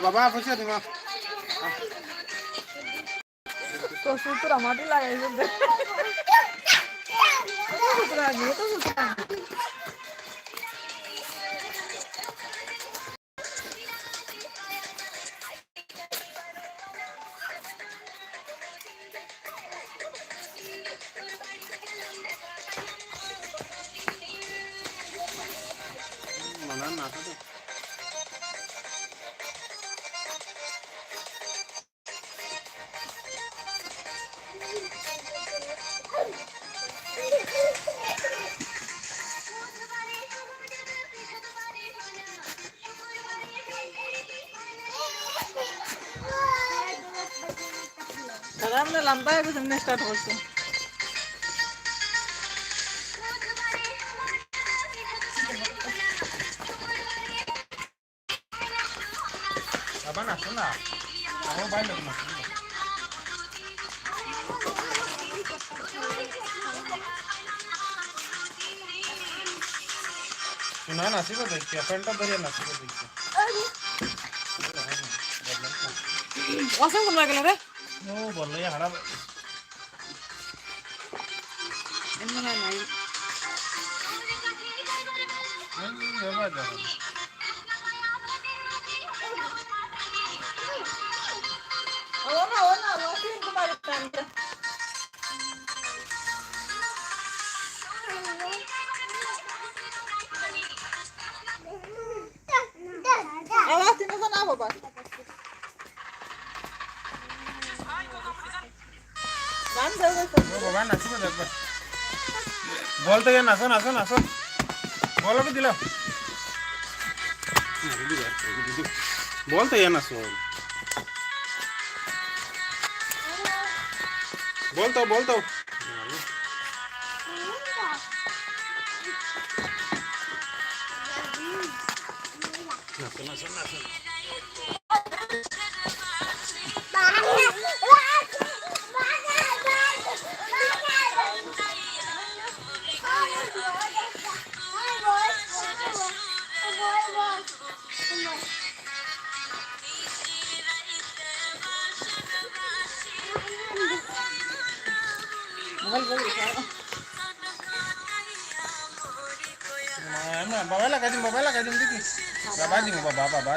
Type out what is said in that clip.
বাবা পয়সা দিমা তো সুতরা মাটি লাগাই দিতে সুতরা দিয়ে তো সুতরা মানা না তো দাদা আমরা লম্বা হয়ে সামনে স্টার্ট করছে বাবা না শোনা ও ভাই লোক না শোনা নাচিব দেখছি ফ্রেন্ডটা ধরে নাচিব দেখছি ওয়াসম কোন লাগলে রে ও বললে হাড়া এমন হয় নাই বাবা দাদা ওনা ওয়াসিম কুমার টাইমটা আওয়াজ তিন না বাবা গান গাও ও বাবা নাচিব দেখবে বলতে গিয়ে নাচো নাচো নাচো বলো কি দিলাম বলতে গিয়ে নাচো বলতো বলতো নাচো নাচো নাচো মোবাইল লাগাই দিম দেখি বাবা দিম বাবা বাবা